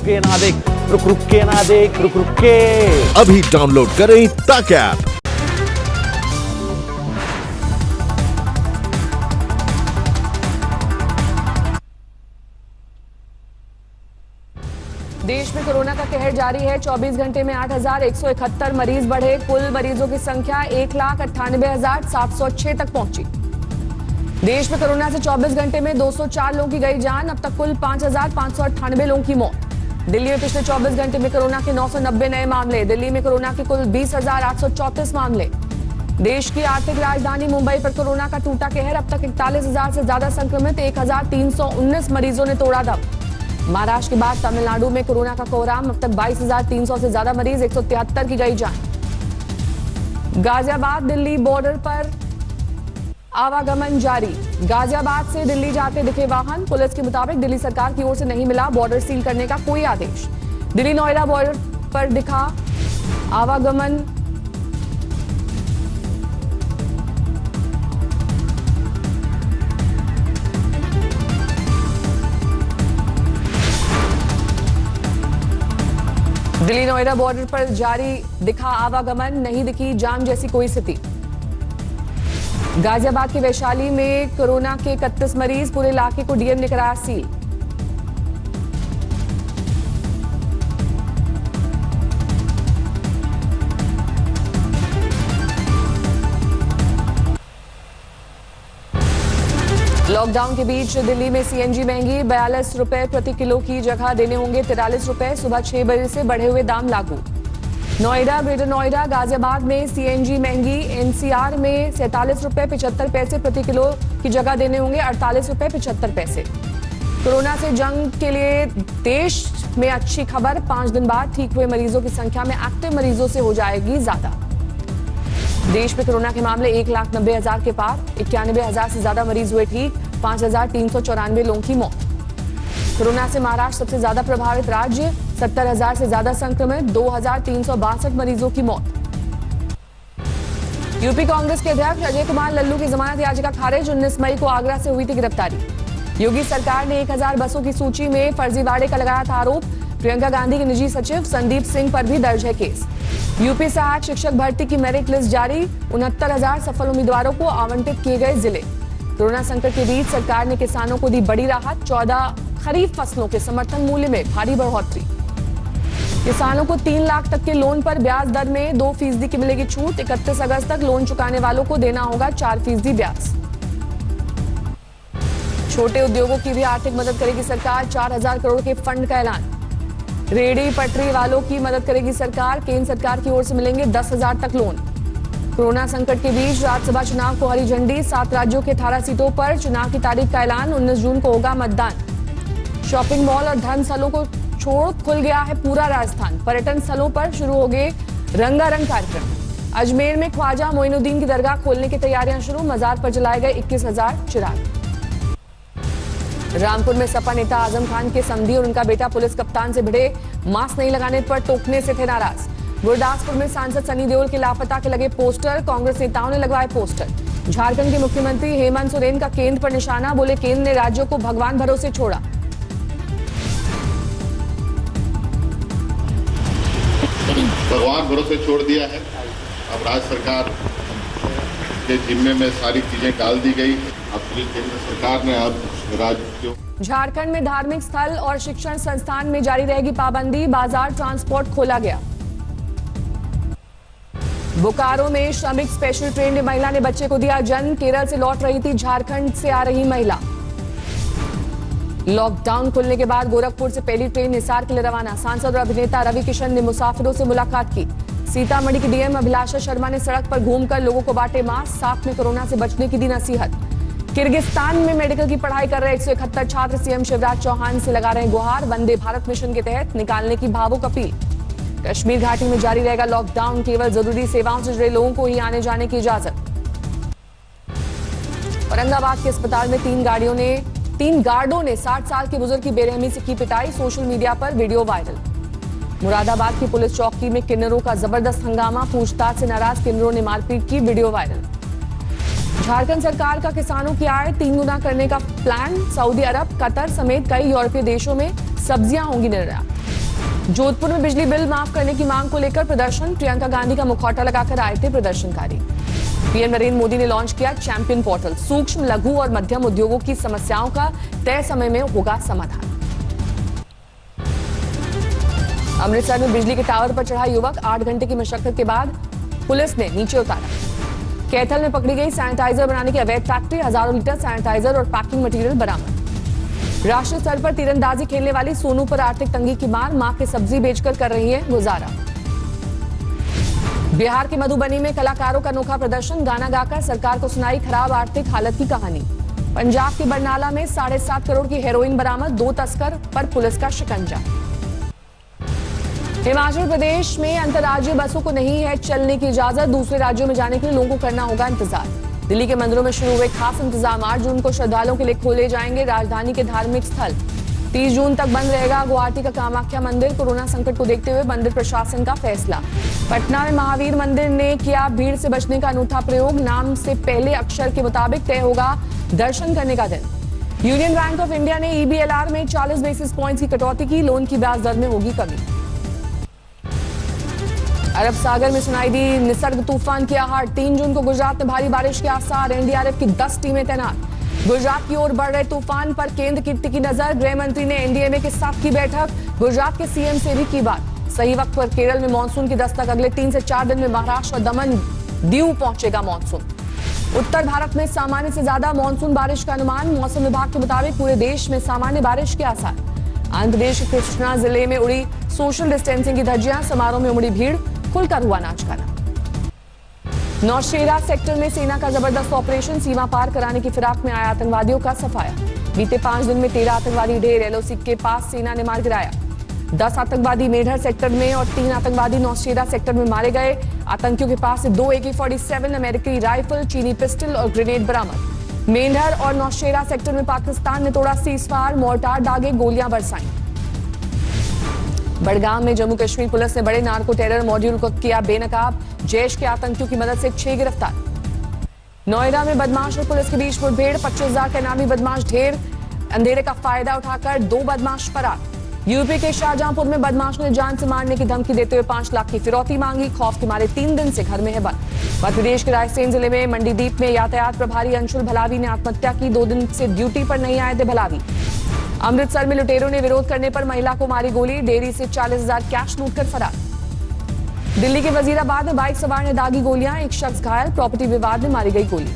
के ना देख, रुक रुक के ना देख, रुक रुक के। अभी डाउनलोड करें तक ऐप। देश में कोरोना का कहर जारी है। 24 घंटे में 8,171 मरीज बढ़े। कुल मरीजों की संख्या 1,98,706 तक पहुंची। देश में कोरोना से 24 घंटे में 204 लोगों की गई जान। अब तक कुल 5,598 लोगों की मौत। दिल्ली में पिछले 24 घंटे में कोरोना के 990 नए मामले। दिल्ली में कोरोना के कुल 20,834 मामले। देश की आर्थिक राजधानी मुंबई पर कोरोना का टूटा कहर। अब तक 41,000 से ज्यादा संक्रमित, 1,319 मरीजों ने तोड़ा दम। महाराष्ट्र के बाद तमिलनाडु में कोरोना का कोहराम। अब तक 22,300 से ज्यादा मरीज, 173 की गई जान। गाजियाबाद दिल्ली बॉर्डर पर आवागमन जारी। गाजियाबाद से दिल्ली जाते दिखे वाहन। पुलिस के मुताबिक दिल्ली सरकार की ओर से नहीं मिला बॉर्डर सील करने का कोई आदेश। दिल्ली नोएडा बॉर्डर पर दिखा आवागमन। दिल्ली नोएडा बॉर्डर पर जारी दिखा आवागमन, नहीं दिखी जाम जैसी कोई स्थिति। गाजियाबाद के वैशाली में कोरोना के 31 मरीज। पूरे इलाके को डीएम ने कराया सील। लॉकडाउन के बीच दिल्ली में सीएनजी महंगी। 42 रुपए प्रति किलो की जगह देने होंगे 43 रुपए। सुबह 6 बजे से बढ़े हुए दाम लागू। नोएडा, ग्रेटर नोएडा, गाजियाबाद में सीएनजी महंगी। एनसीआर में 47 रुपए 75 पैसे प्रति किलो की जगह देने होंगे 48 रुपए 75 पैसे। कोरोना से जंग के लिए देश में अच्छी खबर। 5 दिन बाद ठीक हुए मरीजों की संख्या में एक्टिव मरीजों से हो जाएगी ज्यादा। देश में कोरोना के मामले 1,90,000 के पार। 91,000 से ज्यादा मरीज हुए ठीक। 5,394 लोगों की मौत। कोरोना से महाराष्ट्र सबसे ज्यादा प्रभावित राज्य। 70,000 से ज्यादा संक्रमित, 2,362 मरीजों की मौत। यूपी कांग्रेस के अध्यक्ष अजय कुमार लल्लू की जमानत याचिका खारिज। 19 मई को आगरा से हुई थी गिरफ्तारी। योगी सरकार ने 1,000 बसों की सूची में फर्जीवाड़े का लगाया था आरोप। प्रियंका गांधी के निजी सचिव संदीप सिंह पर भी दर्ज है केस। यूपी सहायक शिक्षक भर्ती की मेरिट लिस्ट जारी। 69,000 सफल उम्मीदवारों को आवंटित किए गए जिले। कोरोना संकट के बीच सरकार ने किसानों को दी बड़ी राहत। 14 खरीफ फसलों के समर्थन मूल्य में भारी बढ़ोतरी। किसानों को 3 लाख तक के लोन पर ब्याज दर में 2% की मिलेगी छूट। 31 अगस्त तक लोन चुकाने वालों को देना होगा 4% ब्याज। छोटे उद्योगों की भी आर्थिक मदद करेगी सरकार। 4,000 करोड़ के फंड का ऐलान। रेहड़ी पटरी वालों की मदद करेगी सरकार। केंद्र सरकार की ओर से मिलेंगे 10,000 तक लोन। कोरोना संकट के बीच राज्यसभा चुनाव को हरी झंडी। 7 राज्यों के 18 सीटों पर चुनाव की तारीख का ऐलान। 19 जून को होगा मतदान। शॉपिंग मॉल और धर्मस्थलों को छोड़ खुल गया है पूरा राजस्थान। पर्यटन स्थलों पर शुरू हो गए रंगारंग कार्यक्रम। अजमेर में ख्वाजा मोइनुद्दीन की दरगाह खोलने की तैयारियां शुरू। मजार पर जलाए गए 21,000 चिराग। रामपुर में सपा नेता आजम खान के समधी और उनका बेटा पुलिस कप्तान से भिड़े। मास्क नहीं लगाने पर टोकने से थे नाराज। गुरदासपुर में सांसद सनी देओल के लापता के लगे पोस्टर। कांग्रेस नेताओं ने लगवाए पोस्टर। झारखंड के मुख्यमंत्री हेमंत सोरेन का केंद्र पर निशाना। बोले केंद्र ने राज्यों को भगवान भरोसे छोड़ा। भगवान भरोसे छोड़ दिया है। अब राज्य सरकार के जिम्मे में सारी चीजें डाल दी गई। अब केंद्र सरकार ने अब राज्य। झारखंड में धार्मिक स्थल और शिक्षण संस्थान में जारी रहेगी पाबंदी। बाजार ट्रांसपोर्ट खोला गया। बोकारो में श्रमिक स्पेशल ट्रेन में महिला ने बच्चे को दिया जन्म। केरल से लौट रही थी झारखंड से आ रही महिला। लॉकडाउन खुलने के बाद गोरखपुर से पहली ट्रेन हिसार के लिए रवाना। सांसद और अभिनेता रवि किशन ने मुसाफिरों से मुलाकात की। सीतामढ़ी की डीएम अभिलाषा शर्मा ने सड़क पर घूमकर लोगों को बांटे मास्क। साथ में कोरोना से बचने की दी नसीहत। किर्गिस्तान में मेडिकल की पढ़ाई कर रहे 171 छात्र सीएम शिवराज चौहान से लगा रहे गुहार। वंदे भारत मिशन के तहत निकालने की भावुक अपील। कश्मीर घाटी में जारी रहेगा लॉकडाउन। केवल जरूरी सेवाओं से जुड़े लोगों को ही आने जाने की इजाजत। औरंगाबाद के अस्पताल में 3 गार्डों ने 60 साल के बुजुर्ग की बेरहमी से की पिटाई। सोशल मीडिया पर वीडियो वायरल। मुरादाबाद की पुलिस चौकी में किन्नरों का जबरदस्त हंगामा। पूछताछ से नाराज किन्नरों ने मारपीट की। Video viral. झारखंड सरकार का किसानों की आय 3 गुना करने का प्लान। सऊदी अरब, कतर समेत कई यूरोपीय देशों में सब्जियां होंगी निर्यात। जोधपुर में बिजली बिल माफ करने की मांग को लेकर प्रदर्शन, प्रियंका गांधी का मुखौटा लगाकर आए थे प्रदर्शनकारी। पीएम नरेंद्र मोदी ने लॉन्च किया चैंपियन पोर्टल, सूक्ष्म लघु और मध्यम उद्योगों की समस्याओं का तय समय में होगा समाधान। अमृतसर में बिजली के टावर पर चढ़ा युवक, 8 घंटे की मशक्कत के बाद पुलिस ने नीचे उतारा। कैथल में पकड़ी गई सैनिटाइजर बनाने की अवैध फैक्ट्री, हजारों लीटर सैनिटाइजर और पैकिंग मटेरियल बरामद। राष्ट्रीय स्तर पर तीरंदाजी खेलने वाली सोनू पर आर्थिक तंगी की मार, मां की सब्जी बेचकर कर रही है गुजारा। बिहार के मधुबनी में कलाकारों का अनोखा प्रदर्शन, गाना गाकर सरकार को सुनाई खराब आर्थिक हालत की कहानी। पंजाब के बरनाला में 7.5 करोड़ की हेरोइन बरामद, 2 तस्कर पर पुलिस का शिकंजा। हिमाचल प्रदेश में अंतर्राज्यीय बसों को नहीं है चलने की इजाजत, दूसरे राज्यों में जाने के लिए लोगों को करना होगा इंतजार। दिल्ली के मंदिरों में शुरू हुए खास इंतजाम, 8 जून को श्रद्धालुओं के लिए खोले जाएंगे राजधानी के धार्मिक स्थल। 30 जून तक बंद रहेगा गुवाहाटी का कामाख्या मंदिर, कोरोना संकट को देखते हुए मंदिर प्रशासन का फैसला। पटना में महावीर मंदिर ने किया भीड़ से बचने का अनूठा प्रयोग, नाम से पहले अक्षर के मुताबिक तय होगा दर्शन करने का दिन। यूनियन बैंक ऑफ इंडिया ने EBLR में 40 बेसिस पॉइंट्स की कटौती की, लोन की ब्याज दर में होगी कमी। अरब सागर में सुनाई दी निसर्ग तूफान की आहट, 3 जून को गुजरात में भारी बारिश के आसार, NDRF की 10 टीमें तैनात। गुजरात की ओर बढ़ रहे तूफान पर केंद्र की टिकी नजर, गृह मंत्री ने NDMA के साथ की बैठक, गुजरात के CM से भी की बात। सही वक्त पर केरल में मानसून की दस्तक, अगले 3 से 4 दिन में महाराष्ट्र और दमन दीव पहुंचेगा मानसून। उत्तर भारत में सामान्य से ज्यादा मानसून बारिश का अनुमान, मौसम विभाग के मुताबिक पूरे देश में सामान्य बारिश के आसार। आंध्र प्रदेश के कृष्णा जिले में उड़ी सोशल डिस्टेंसिंग की धज्जियां, समारोह में उमड़ी भीड़, खुलकर हुआ नाच गाना। नौशेरा सेक्टर में सेना का जबरदस्त ऑपरेशन, सीमा पार कराने की फिराक में आए आतंकवादियों का सफाया। बीते 5 दिन में 13 आतंकवादी ढेर, LOC के पास सेना ने मार गिराया। 10 आतंकवादी मेढर सेक्टर में और 3 आतंकवादी नौशेरा सेक्टर में मारे गए। आतंकियों के पास से 2 AK-47, अमेरिकी राइफल, चीनी पिस्टल और ग्रेनेड बरामद। मेंढर और नौशेरा सेक्टर में पाकिस्तान ने तोड़ा सीजफायर, मोर्टार दागे, गोलियां बरसाई। बड़गाम में जम्मू कश्मीर पुलिस ने बड़े नार्को टेरर मॉड्यूल को किया बेनकाब, जैश के आतंकियों की मदद से 6 गिरफ्तार। नोएडा में बदमाश और पुलिस के बीच मुठभेड़, 25,000 के नामी बदमाश ढेर, अंधेरे का फायदा उठाकर 2 बदमाश फरार। यूपी के शाहजहांपुर में बदमाशों ने जान से मारने की धमकी देते हुए 5 लाख की फिरौती मांगी, खौफ के मारे 3 दिन से घर में है बंद। मध्य प्रदेश के रायसेन जिले में मंडीदीप में यातायात प्रभारी अंशुल भलावी ने आत्महत्या की, 2 दिन से ड्यूटी पर नहीं आए थे भलावी। अमृतसर में लुटेरों ने विरोध करने पर महिला को मारी गोली, डेयरी से 40,000 कैश लूटकर फरार। दिल्ली के वजीराबाद में बाइक सवार ने दागी गोलियां, 1 शख्स घायल, प्रॉपर्टी विवाद में मारी गई गोली।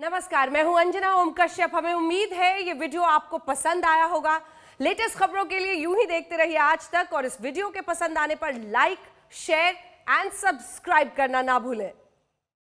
नमस्कार, मैं हूं अंजना ओम कश्यप। हमें उम्मीद है ये वीडियो आपको पसंद आया होगा। लेटेस्ट खबरों के लिए यूं ही देखते रहिए आज तक, और इस वीडियो के पसंद आने पर लाइक, शेयर एंड सब्सक्राइब करना ना भूलें।